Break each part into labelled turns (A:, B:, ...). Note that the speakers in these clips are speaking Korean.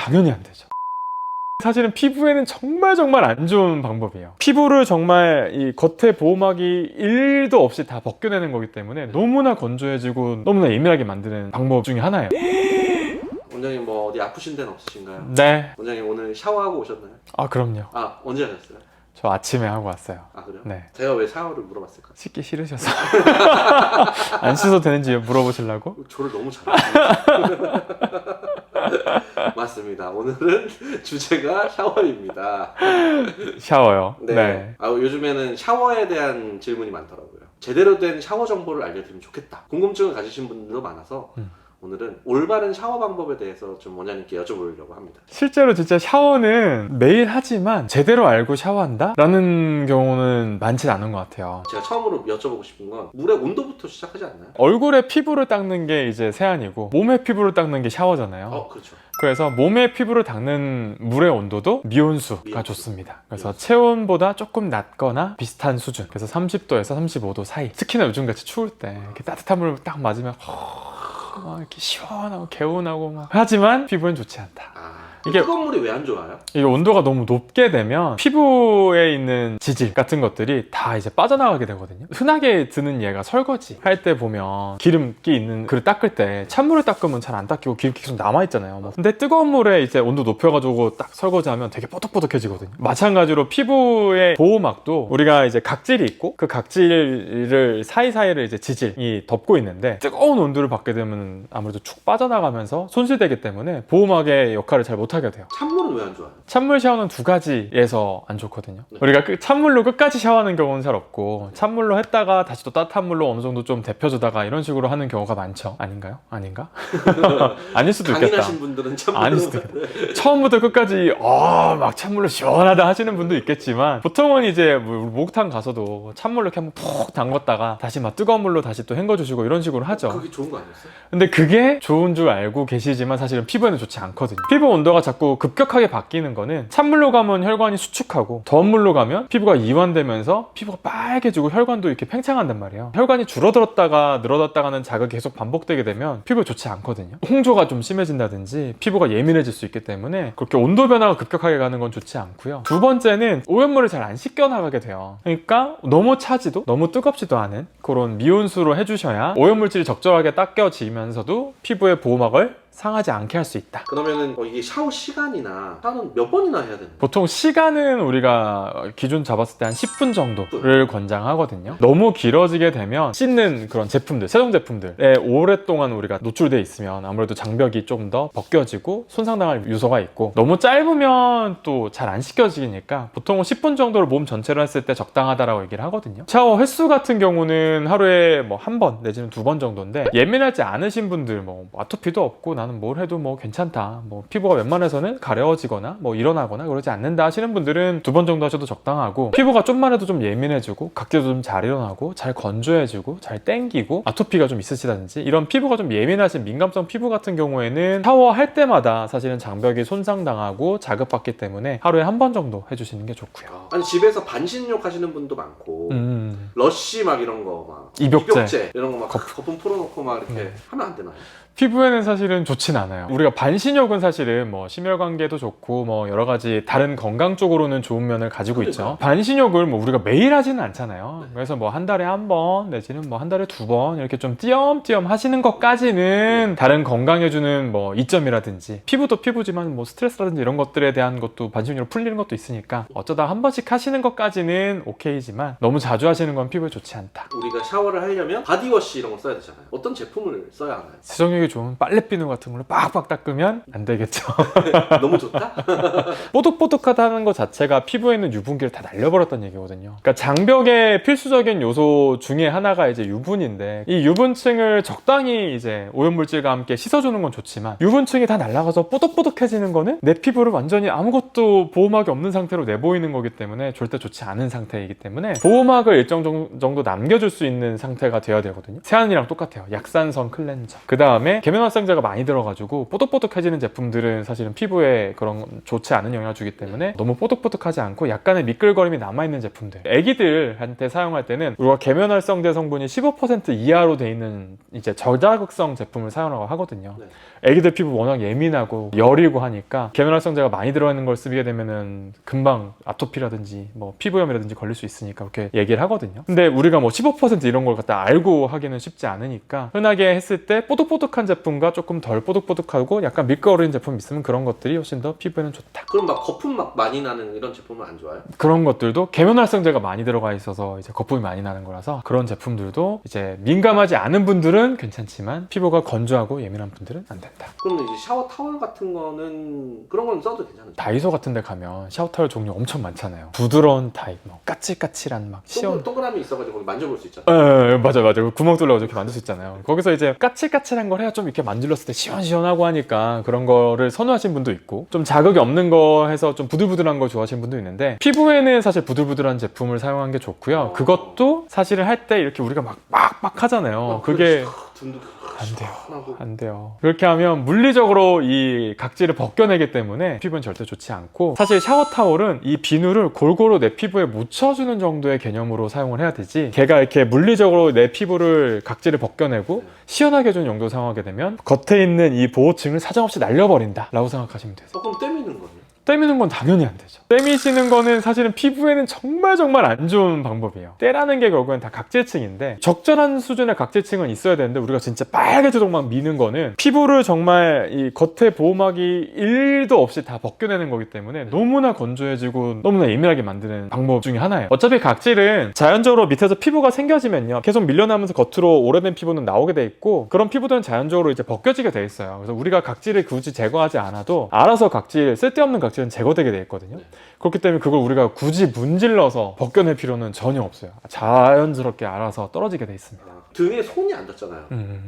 A: 당연히 안 되죠. 사실은 피부에는 정말 안 좋은 방법이에요. 피부를 정말 이 겉에 보호막이 1도 없이 다 벗겨내는 거기 때문에 너무나 건조해지고 너무나 예민하게 만드는 방법 중에 하나예요.
B: 원장님 뭐 어디 아프신 데는 없으신가요?
A: 네.
B: 원장님 오늘 샤워하고 오셨나요?
A: 아, 그럼요.
B: 아, 언제 하셨어요?
A: 저 아침에 하고 왔어요.
B: 아, 그래요?
A: 네.
B: 제가 왜 샤워를 물어봤을까요?
A: 씻기 싫으셔서. 안 씻어도 되는지 물어보시려고?
B: 저를 너무 잘하시네요. 맞습니다. 오늘은 주제가 샤워입니다.
A: 샤워요.
B: 네.
A: 네.
B: 아, 요즘에는 샤워에 대한 질문이 많더라고요. 제대로 된 샤워 정보를 알려드리면 좋겠다. 궁금증을 가지신 분들도 많아서 오늘은 올바른 샤워 방법에 대해서 좀 원장님께 여쭤보려고 합니다.
A: 실제로 진짜 샤워는 매일 하지만 제대로 알고 샤워한다? 라는 경우는 많진 않은 것 같아요.
B: 제가 처음으로 여쭤보고 싶은 건 물의 온도부터 시작하지 않나요?
A: 얼굴에 피부를 닦는 게 이제 세안이고 몸에 피부를 닦는 게 샤워잖아요.
B: 그렇죠.
A: 그래서 몸에 피부를 닦는 물의 온도도 미온수가 좋습니다. 그래서 체온보다 조금 낮거나 비슷한 수준. 그래서 30도에서 35도 사이. 특히나 요즘같이 추울 때 이렇게 따뜻한 물을 딱 맞으면 이렇게 시원하고 개운하고 막. 하지만 피부엔 좋지 않다.
B: 이게 뜨거운 물이 왜 안 좋아요?
A: 이게 온도가 너무 높게 되면 피부에 있는 지질 같은 것들이 다 이제 빠져나가게 되거든요. 흔하게 드는 예가 설거지 할 때 보면 기름기 있는 그릇 닦을 때 찬물을 닦으면 잘 안 닦이고 기름기 계속 남아있잖아요. 근데 뜨거운 물에 이제 온도 높여가지고 딱 설거지하면 되게 뽀득뽀득해지거든요. 마찬가지로 피부의 보호막도 우리가 이제 각질이 있고 그 각질을 사이사이를 이제 지질이 덮고 있는데 뜨거운 온도를 받게 되면 아무래도 축 빠져나가면서 손실되기 때문에 보호막의 역할을 잘 못하게 돼요.
B: 찬물은 왜 안 좋아요?
A: 찬물 샤워는 두 가지에서 안 좋거든요. 우리가 찬물로 끝까지 샤워하는 경우는 잘 없고 찬물로 했다가 다시 또 따뜻한 물로 어느 정도 좀 데펴주다가 이런 식으로 하는 경우가 많죠. 아닌가요? 아닌가? 아닐 수도 있겠다.
B: 강인하신 분들은 찬물로
A: 아닐 수도 있겠다. 처음부터 끝까지 막 찬물로 시원하다 하시는 분도 있겠지만 보통은 이제 목욕탕 가서도 찬물로 이렇게 한번 푹 담궜다가 다시 막 뜨거운 물로 다시 또 헹궈주시고 이런 식으로 하죠.
B: 그게 좋은 거 아니었어요?
A: 근데 그게 좋은 줄 알고 계시지만 사실은 피부에는 좋지 않거든요. 피부 온도가 자꾸 급격하게 바뀌는 거는 찬물로 가면 혈관이 수축하고 더운 물로 가면 피부가 이완되면서 피부가 빨개지고 혈관도 이렇게 팽창한단 말이에요. 혈관이 줄어들었다가 늘어났다가는 자극이 계속 반복되게 되면 피부에 좋지 않거든요. 홍조가 좀 심해진다든지 피부가 예민해질 수 있기 때문에 그렇게 온도 변화가 급격하게 가는 건 좋지 않고요. 두 번째는 오염물을 잘 안 씻겨 나가게 돼요. 그러니까 너무 차지도 너무 뜨겁지도 않은 그런 미온수로 해주셔야 오염물질이 적절하게 닦여지면서도 피부의 보호막을 상하지 않게 할 수 있다.
B: 그러면은 이게 샤워 시간이나 샤워는 몇 번이나 해야 되는 거예요?
A: 보통 시간은 우리가 기준 잡았을 때 한 10분 정도를 권장하거든요. 너무 길어지게 되면 씻는 그런 제품들, 세정 제품들에 오랫동안 우리가 노출돼 있으면 아무래도 장벽이 좀 더 벗겨지고 손상당할 요소가 있고 너무 짧으면 또 잘 안 씻겨지니까 보통 10분 정도를 몸 전체로 했을 때 적당하다라고 얘기를 하거든요. 샤워 횟수 같은 경우는 하루에 뭐 한 번 내지는 두 번 정도인데 예민하지 않으신 분들 뭐 아토피도 없고 나는 뭘 해도 뭐 괜찮다, 뭐 피부가 웬만해서는 가려워지거나 뭐 일어나거나 그러지 않는다 하시는 분들은 두 번 정도 하셔도 적당하고 피부가 좀만 해도 좀 예민해지고 각질도 좀 잘 일어나고 잘 건조해지고 잘 땡기고 아토피가 좀 있으시다든지 이런 피부가 좀 예민하신 민감성 피부 같은 경우에는 샤워할 때마다 사실은 장벽이 손상당하고 자극받기 때문에 하루에 한 번 정도 해주시는 게 좋고요.
B: 아니 집에서 반신욕 하시는 분도 많고 러쉬 막 이런 거 막
A: 입욕제
B: 이런 거 막 거품 풀어놓고 막 이렇게 하면 안 되나요?
A: 피부에는 사실은 좋진 않아요. 우리가 반신욕은 사실은 뭐 심혈관계도 좋고 뭐 여러 가지 다른 건강 쪽으로는 좋은 면을 가지고 있죠. 반신욕을 뭐 우리가 매일 하지는 않잖아요. 그래서 뭐 한 달에 한 번 내지는 뭐 한 달에 두 번 이렇게 좀 띄엄띄엄 하시는 것까지는 다른 건강해주는 뭐 이점이라든지 피부도 피부지만 뭐 스트레스라든지 이런 것들에 대한 것도 반신욕으로 풀리는 것도 있으니까 어쩌다 한 번씩 하시는 것까지는 오케이지만 너무 자주 하시는 건 피부에 좋지 않다.
B: 우리가 샤워를 하려면 바디워시 이런 거 써야 되잖아요. 어떤 제품을 써야 하나요?
A: 세정력이 좋은 빨래 비누 같은 걸로 빡빡 닦으면 안 되겠죠.
B: 너무 좋다?
A: 뽀득뽀득하다는 것 자체가 피부에 있는 유분기를 다 날려버렸다는 얘기거든요. 그러니까 장벽의 필수적인 요소 중에 하나가 이제 유분인데 이 유분층을 적당히 이제 오염물질과 함께 씻어주는 건 좋지만 유분층이 다 날아가서 뽀득뽀득해지는 거는 내 피부를 완전히 아무것도 보호막이 없는 상태로 내보이는 거기 때문에 절대 좋지 않은 상태이기 때문에 보호막을 일정 정도 남겨줄 수 있는 상태가 되어야 되거든요. 세안이랑 똑같아요. 약산성 클렌저. 그 다음에 대신에 계면활성제가 많이 들어가지고 뽀득뽀득해지는 제품들은 사실은 피부에 그런 좋지 않은 영향을 주기 때문에 너무 뽀득뽀득하지 않고 약간의 미끌거림이 남아있는 제품들, 애기들한테 사용할 때는 우리가 계면활성제 성분이 15% 이하로 돼 있는 이제 저자극성 제품을 사용하고 하거든요.
B: 네.
A: 애기들 피부 워낙 예민하고 여리고 하니까 계면활성제가 많이 들어있는 걸 쓰게 되면은 금방 아토피라든지 뭐 피부염이라든지 걸릴 수 있으니까 그렇게 얘기를 하거든요. 근데 우리가 뭐 15% 이런 걸 갖다 알고 하기는 쉽지 않으니까 흔하게 했을 때 뽀득뽀득한 제품과 조금 덜 뽀득뽀득하고 약간 밀가루인 제품 있으면 그런 것들이 훨씬 더 피부에는 좋다.
B: 그럼 막 거품 막 많이 나는 이런 제품은 안 좋아요?
A: 그런 것들도 계면활성제가 많이 들어가 있어서 이제 거품이 많이 나는 거라서 그런 제품들도 이제 민감하지 않은 분들은 괜찮지만 피부가 건조하고 예민한 분들은 안 된다.
B: 그럼 이제 샤워 타월 같은 거는 그런 건 써도 괜찮은데?
A: 다이소 같은 데 가면 샤워타월 종류 엄청 많잖아요. 부드러운 타입, 뭐 까칠까칠한 막 시원
B: 동그라미 있어가지고 거기 만져볼 수 있잖아.
A: 맞아. 구멍 뚫려가지고 이렇게 만들 수 있잖아요. 거기서 이제 까칠까칠한 걸 해야 좀 이렇게 만질렀을 때 시원시원하고 하니까 그런 거를 선호하시는 분도 있고, 좀 자극이 없는 거 해서 좀 부들부들한 거 좋아하시는 분도 있는데, 피부에는 사실 부들부들한 제품을 사용하는 게 좋고요. 그것도 사실은 할 때 이렇게 우리가 막 하잖아요. 그게 안 돼요. 그렇게 하면 물리적으로 이 각질을 벗겨내기 때문에 피부는 절대 좋지 않고, 사실 샤워 타월은 이 비누를 골고루 내 피부에 묻혀주는 정도의 개념으로 사용을 해야 되지, 걔가 이렇게 물리적으로 내 피부를 각질을 벗겨내고 시원하게 해주는 용도로 사용하게 되면 겉에 있는 이 보호층을 사정없이 날려버린다 라고 생각하시면 돼요.
B: 그럼 때미는 거예요?
A: 때미는 건 당연히 안 되죠. 때미시는 거는 사실은 피부에는 정말 안 좋은 방법이에요. 때라는 게 결국엔 다 각질층인데, 적절한 수준의 각질층은 있어야 되는데 우리가 진짜 빨개지도록 막 미는 거는 피부를 정말 이 겉에 보호막이 1도 없이 다 벗겨내는 거기 때문에 너무나 건조해지고 너무나 예민하게 만드는 방법 중에 하나예요. 어차피 각질은 자연적으로 밑에서 피부가 생겨지면요, 계속 밀려나면서 겉으로 오래된 피부는 나오게 돼 있고, 그런 피부들은 자연적으로 이제 벗겨지게 돼 있어요. 그래서 우리가 각질을 굳이 제거하지 않아도 알아서 쓸데없는 각질은 제거되게 돼 있거든요. 그렇기 때문에 그걸 우리가 굳이 문질러서 벗겨낼 필요는 전혀 없어요. 자연스럽게 알아서 떨어지게 돼 있습니다.
B: 등에 손이 안 닿잖아요.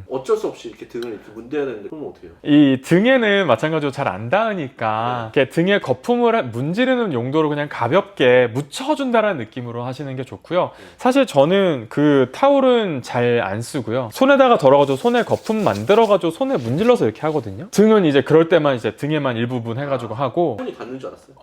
B: 어쩔 수 없이 이렇게 등을 이렇게 문대야 되는데 그러면 어떻게 해요?
A: 이 등에는 마찬가지로 잘 안 닿으니까 이렇게 등에 거품을 문지르는 용도로 그냥 가볍게 묻혀준다라는 느낌으로 하시는 게 좋고요. 사실 저는 그 타올은 잘 안 쓰고요. 손에다가 덜어가지고 손에 거품 만들어가지고 손에 문질러서 이렇게 하거든요. 등은 이제 그럴 때만 이제 등에만 일부분 해가지고 하고.
B: 손이 닿는 줄 알았어요.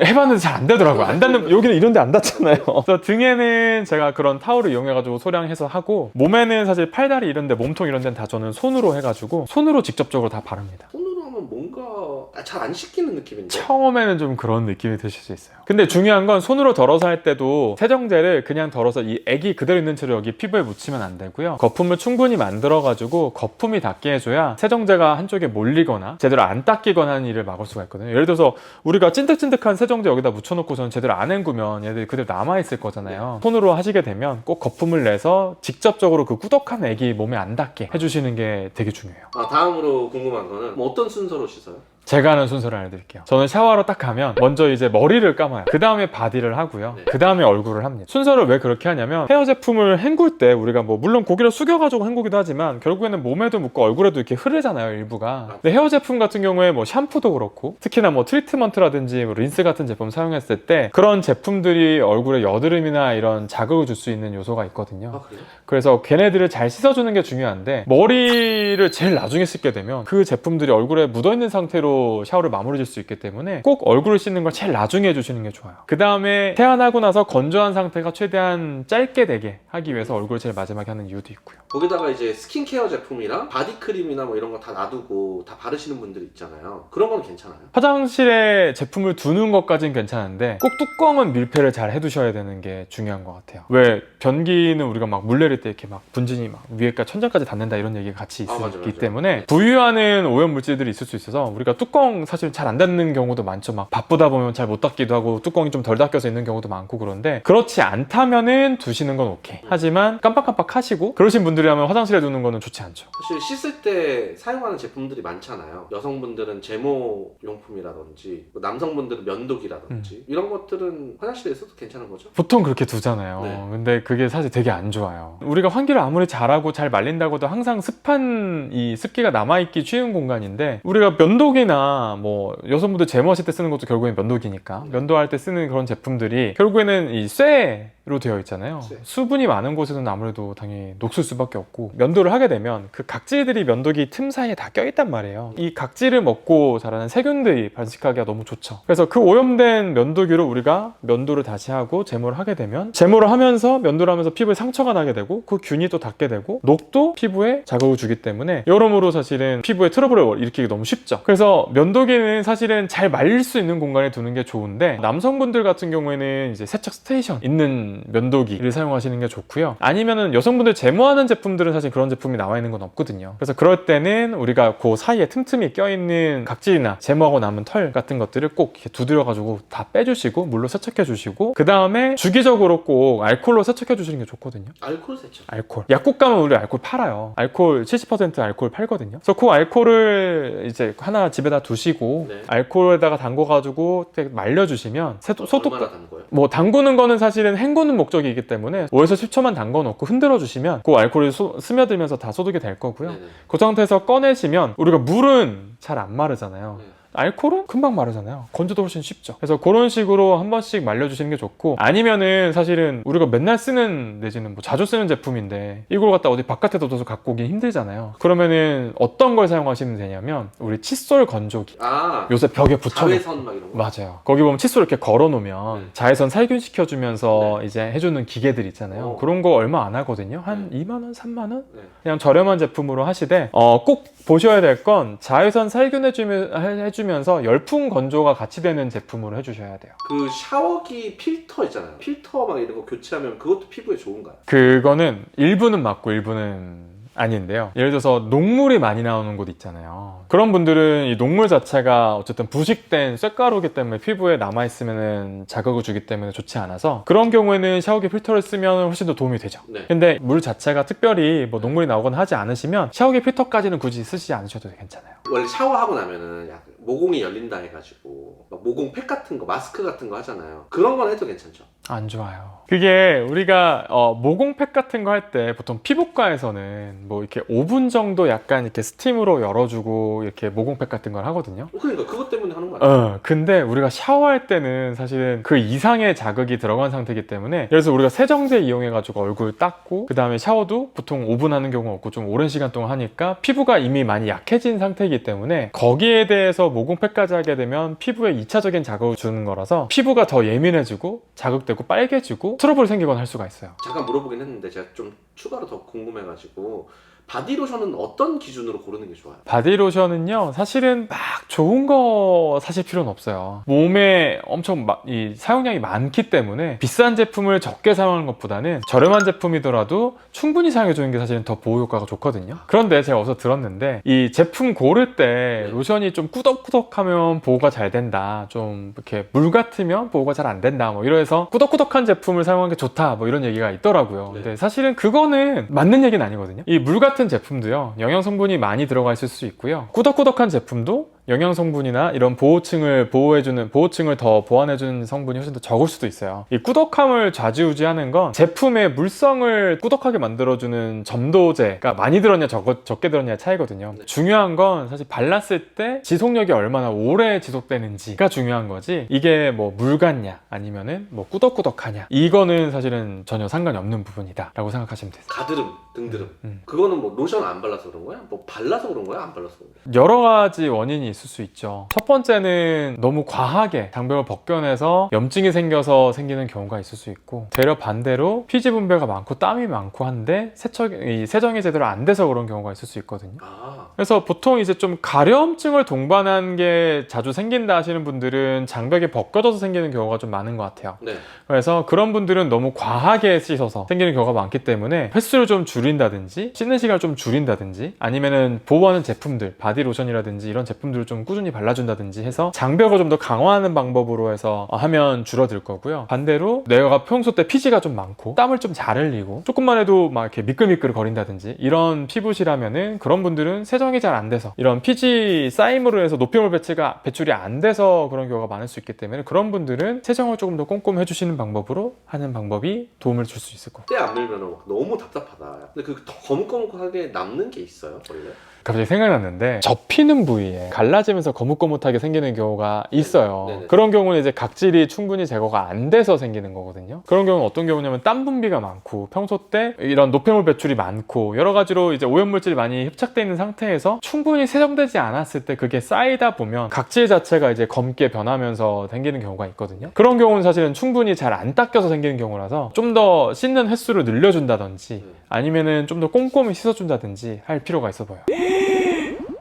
A: 해봤는데 잘 안 되더라고요. 안 닿는, 여기는 이런 데 안 닿잖아요. 그래서 등에는 제가 그런 타올을 이용해가지고 소량해서 하고, 몸에는 사실 팔다리 이런 데, 몸통 이런 데는 다 저는 손으로 해가지고 손으로 직접적으로 다 바릅니다.
B: 손으로 하면 뭔가 잘 안 씻기는 느낌인데?
A: 처음에는 좀 그런 느낌이 드실 수 있어요. 근데 중요한 건 손으로 덜어서 할 때도 세정제를 그냥 덜어서 이 액이 그대로 있는 채로 여기 피부에 묻히면 안 되고요. 거품을 충분히 만들어가지고 거품이 닿게 해줘야 세정제가 한쪽에 몰리거나 제대로 안 닦이거나 하는 일을 막을 수가 있거든요. 예를 들어서 우리가 찐득찐득한 세정제 여기다 묻혀놓고서는 제대로 안 헹구면 얘들이 그대로 남아있을 거잖아요. 손으로 하시게 되면 꼭 거품을 내서 직접적으로 그 꾸덕한 액이 몸에 안 닿게 해주시는 게 되게 중요해요.
B: 다음으로 궁금한 거는 뭐 어떤 순서로 씻어요?
A: 제가 하는 순서를 알려드릴게요. 저는 샤워하러 딱 가면 먼저 이제 머리를 감아요. 그 다음에 바디를 하고요. 그 다음에 얼굴을 합니다. 순서를 왜 그렇게 하냐면, 헤어 제품을 헹굴 때 우리가 뭐 물론 고기를 숙여가지고 헹구기도 하지만 결국에는 몸에도 묻고 얼굴에도 이렇게 흐르잖아요, 일부가. 근데 헤어 제품 같은 경우에 뭐 샴푸도 그렇고 특히나 뭐 트리트먼트라든지 뭐 린스 같은 제품 사용했을 때 그런 제품들이 얼굴에 여드름이나 이런 자극을 줄 수 있는 요소가 있거든요.
B: 그래요?
A: 그래서 걔네들을 잘 씻어주는 게 중요한데, 머리를 제일 나중에 씻게 되면 그 제품들이 얼굴에 묻어있는 상태로 샤워를 마무리 질 수 있기 때문에 꼭 얼굴을 씻는 걸 제일 나중에 해주시는 게 좋아요. 그 다음에 세안하고 나서 건조한 상태가 최대한 짧게 되게 하기 위해서 얼굴을 제일 마지막에 하는 이유도 있고요.
B: 거기다가 이제 스킨케어 제품이랑 바디크림이나 뭐 이런 거 다 놔두고 다 바르시는 분들이 있잖아요. 그런 건 괜찮아요?
A: 화장실에 제품을 두는 것까지는 괜찮은데 꼭 뚜껑은 밀폐를 잘 해두셔야 되는 게 중요한 것 같아요. 왜 변기는 우리가 막 물 내릴 때 이렇게 막 분진이 막 위에까지 천장까지 닿는다 이런 얘기가 같이 있기
B: 맞아.
A: 때문에 부유하는 오염 물질들이 있을 수 있어서 우리가 뚜껑 사실 잘 안 닫는 경우도 많죠. 막 바쁘다 보면 잘 못 닫기도 하고 뚜껑이 좀 덜 닫혀서 있는 경우도 많고, 그런데 그렇지 않다면은 두시는 건 오케이. 하지만 깜빡깜빡 하시고 그러신 분들이라면 화장실에 두는 거는 좋지 않죠.
B: 사실 씻을 때 사용하는 제품들이 많잖아요. 여성분들은 제모 용품이라든지 남성분들은 면도기라든지 이런 것들은 화장실에 있어도 괜찮은 거죠?
A: 보통 그렇게 두잖아요.
B: 네.
A: 근데 그게 사실 되게 안 좋아요. 우리가 환기를 아무리 잘하고 잘 말린다고도 항상 습한 이 습기가 남아있기 쉬운 공간인데, 우리가 면도기나 뭐 여성분들 제모하실 때 쓰는 것도 결국엔 면도기니까 면도할 때 쓰는 그런 제품들이 결국에는 이 쇠 로 되어 있잖아요.
B: 네.
A: 수분이 많은 곳에서는 아무래도 당연히 녹슬 수밖에 없고, 면도를 하게 되면 그 각질들이 면도기 틈 사이에 다 껴있단 말이에요. 이 각질을 먹고 자라는 세균들이 번식하기가 너무 좋죠. 그래서 그 오염된 면도기로 우리가 면도를 다시 하고 제모를 하게 되면, 제모를 하면서 면도를 하면서 피부에 상처가 나게 되고 그 균이 또 닿게 되고 녹도 피부에 자극을 주기 때문에 여러모로 사실은 피부에 트러블을 일으키기 너무 쉽죠. 그래서 면도기는 사실은 잘 말릴 수 있는 공간에 두는 게 좋은데, 남성분들 같은 경우에는 이제 세척 스테이션 있는 면도기를 사용하시는 게 좋고요. 아니면은 여성분들 제모하는 제품들은 사실 그런 제품이 나와 있는 건 없거든요. 그래서 그럴 때는 우리가 그 사이에 틈틈이 껴있는 각질이나 제모하고 남은 털 같은 것들을 꼭 이렇게 두드려가지고 다 빼주시고 물로 세척해 주시고, 그 다음에 주기적으로 꼭 알코올로 세척해 주시는 게 좋거든요.
B: 알코올 세척.
A: 알코올. 약국 가면 우리 알코올 팔아요. 알코올 70% 알코올 팔거든요. 그래서 그 알코올을 이제 하나 집에다 두시고
B: 네.
A: 알코올에다가 담궈가지고 말려주시면 소독.
B: 얼마나 담궈요?
A: 뭐 담그는 거는 사실은 헹구는 목적이기 때문에 5에서 10초만 담궈 놓고 흔들어 주시면 그 알코올이 스며들면서 다 소독이 될 거고요.
B: 네네.
A: 그 상태에서 꺼내시면, 우리가 물은 잘 안 마르잖아요.
B: 네.
A: 알코올은 금방 마르잖아요. 건조도 훨씬 쉽죠. 그래서 그런 식으로 한 번씩 말려주시는 게 좋고, 아니면은 사실은 우리가 맨날 쓰는 내지는 뭐 자주 쓰는 제품인데 이걸 갖다 어디 바깥에 둬서 갖고 오긴 힘들잖아요. 그러면은 어떤 걸 사용하시면 되냐면, 우리 칫솔 건조기.
B: 아,
A: 요새 벽에 붙여놓고.
B: 자외선 막 이런 거.
A: 맞아요. 거기 보면 칫솔 이렇게 걸어놓으면
B: 네.
A: 자외선 살균시켜주면서 이제 해주는 기계들 있잖아요.
B: 오.
A: 그런 거 얼마 안 하거든요. 한 2만원, 3만원?
B: 네.
A: 그냥 저렴한 제품으로 하시되, 꼭 보셔야 될 건 자외선 살균해주면서 열풍 건조가 같이 되는 제품으로 해주셔야 돼요.
B: 그 샤워기 필터 있잖아요. 필터 막 이런 거 교체하면 그것도 피부에 좋은가요?
A: 그거는 일부는 맞고 일부는 아닌데요. 예를 들어서 녹물이 많이 나오는 곳 있잖아요. 그런 분들은 이 녹물 자체가 어쨌든 부식된 쇳가루기 때문에 피부에 남아있으면 자극을 주기 때문에 좋지 않아서, 그런 경우에는 샤워기 필터를 쓰면 훨씬 더 도움이 되죠.
B: 네.
A: 근데 물 자체가 특별히 뭐 녹물이 나오거나 하지 않으시면 샤워기 필터까지는 굳이 쓰시지 않으셔도 괜찮아요.
B: 원래 샤워하고 나면은 약간 모공이 열린다 해가지고 막 모공팩 같은 거, 마스크 같은 거 하잖아요. 그런 건 해도 괜찮죠?
A: 안 좋아요. 그게 우리가 모공팩 같은 거 할 때 보통 피부과에서는 뭐 이렇게 5분 정도 약간 이렇게 스팀으로 열어주고 이렇게 모공팩 같은 걸 하거든요.
B: 그러니까 그것 때문에 하는 거 아니에요?
A: 근데 우리가 샤워할 때는 사실은 그 이상의 자극이 들어간 상태이기 때문에, 그래서 우리가 세정제 이용해가지고 얼굴 닦고 그 다음에 샤워도 보통 5분 하는 경우가 없고 좀 오랜 시간 동안 하니까 피부가 이미 많이 약해진 상태이기 때문에 거기에 대해서 모공팩까지 하게 되면 피부에 2차적인 자극을 주는 거라서 피부가 더 예민해지고 자극되고 빨개지고 트러블이 생기거나 할 수가 있어요.
B: 잠깐 물어보긴 했는데 제가 좀 추가로 더 궁금해가지고, 바디로션은 어떤 기준으로 고르는 게 좋아요?
A: 바디로션은요, 사실은 막 좋은 거 사실 필요는 없어요. 몸에 엄청 이 사용량이 많기 때문에 비싼 제품을 적게 사용하는 것보다는 저렴한 제품이더라도 충분히 사용해주는 게 사실은 더 보호 효과가 좋거든요. 그런데 제가 어디서 들었는데, 이 제품 고를 때 로션이 좀 꾸덕꾸덕하면 보호가 잘 된다, 좀 이렇게 물 같으면 보호가 잘 안 된다, 뭐 이래서 꾸덕꾸덕한 제품을 사용하는 게 좋다, 뭐 이런 얘기가 있더라고요.
B: 네.
A: 근데 사실은 그거는 맞는 얘기는 아니거든요. 이 물 같은 제품도요, 영양 성분이 많이 들어가 있을 수 있고요, 꾸덕꾸덕한 제품도 영양 성분이나 이런 보호층을 더 보완해주는 성분이 훨씬 더 적을 수도 있어요. 이 꾸덕함을 좌지우지하는 건 제품의 물성을 꾸덕하게 만들어주는 점도제가 많이 들었냐 적게 들었냐의 차이거든요.
B: 네.
A: 중요한 건 사실 발랐을 때 지속력이 얼마나 오래 지속되는지가 중요한 거지, 이게 뭐 물 같냐 아니면은 뭐 꾸덕꾸덕하냐, 이거는 사실은 전혀 상관이 없는 부분이다 라고 생각하시면 되세요.
B: 가드름, 등드름. 그거는 뭐 로션 안 발라서 그런 거야? 뭐 발라서 그런 거야? 안 발라서 그런 거야?
A: 여러 가지 원인이 있을 수 있죠. 첫 번째는 너무 과하게 장벽을 벗겨내서 염증이 생겨서 생기는 경우가 있을 수 있고, 되려 반대로 피지 분배가 많고 땀이 많고 한데 세정이 제대로 안 돼서 그런 경우가 있을 수 있거든요.
B: 아,
A: 그래서 보통 이제 좀 가려움증을 동반한 게 자주 생긴다 하시는 분들은 장벽이 벗겨져서 생기는 경우가 좀 많은 것 같아요.
B: 네.
A: 그래서 그런 분들은 너무 과하게 씻어서 생기는 경우가 많기 때문에 횟수를 좀 줄인다든지 씻는 시간을 좀 줄인다든지, 아니면은 보호하는 제품들, 바디로션이라든지 이런 제품들을 좀 꾸준히 발라준다든지 해서 장벽을 좀 더 강화하는 방법으로 해서 하면 줄어들 거고요. 반대로 내가 평소 때 피지가 좀 많고 땀을 좀 잘 흘리고 조금만 해도 막 이렇게 미끌미끌 거린다든지 이런 피부시라면은, 그런 분들은 세정이 잘 안 돼서 이런 피지 쌓임으로 해서 노폐물 배출이 안 돼서 그런 경우가 많을 수 있기 때문에, 그런 분들은 세정을 조금 더 꼼꼼히 해주시는 방법으로 하는 방법이 도움을 줄 수 있을 거예요.
B: 때 안 밀면 너무 답답하다. 근데 그 거뭇거뭇하게 남는 게 있어요, 원래?
A: 갑자기 생각났는데 접히는 부위에 갈라지면서 거뭇거뭇하게 생기는 경우가 있어요.
B: 네네.
A: 그런 경우는 이제 각질이 충분히 제거가 안 돼서 생기는 거거든요. 그런 경우는 어떤 경우냐면 땀 분비가 많고 평소 때 이런 노폐물 배출이 많고 여러 가지로 이제 오염물질이 많이 흡착되어 있는 상태에서 충분히 세정되지 않았을 때 그게 쌓이다 보면 각질 자체가 이제 검게 변하면서 생기는 경우가 있거든요. 그런 경우는 사실은 충분히 잘 안 닦여서 생기는 경우라서 좀 더 씻는 횟수를 늘려준다든지 아니면은 좀 더 꼼꼼히 씻어준다든지 할 필요가 있어 보여요.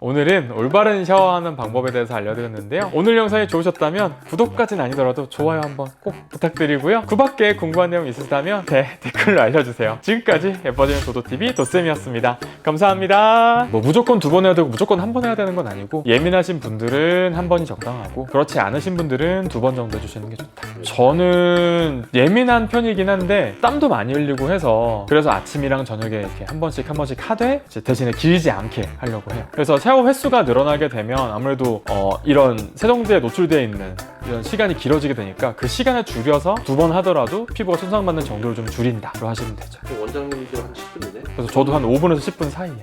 A: 오늘은 올바른 샤워하는 방법에 대해서 알려드렸는데요. 오늘 영상이 좋으셨다면 구독까지는 아니더라도 좋아요 한번 꼭 부탁드리고요. 그 밖에 궁금한 내용 있으시다면 댓글로 알려주세요. 지금까지 예뻐지는 도도TV 도쌤이었습니다. 감사합니다. 뭐 무조건 2번 해야 되고 무조건 1번 해야 되는 건 아니고 예민하신 분들은 1번이 적당하고 그렇지 않으신 분들은 2번 정도 해주시는 게 좋다. 저는 예민한 편이긴 한데 땀도 많이 흘리고 해서 그래서 아침이랑 저녁에 이렇게 한 번씩 하되 이제 대신에 길지 않게 하려고 해요. 그래서 샤워 횟수가 늘어나게 되면 아무래도 이런 세정제에 노출되어 있는 이런 시간이 길어지게 되니까 그 시간을 줄여서 2번 하더라도 피부가 손상받는 정도를 좀 줄인다로 하시면 되죠.
B: 원장님도 한 10분이네.
A: 그래서 저도 한 5분에서 10분 사이에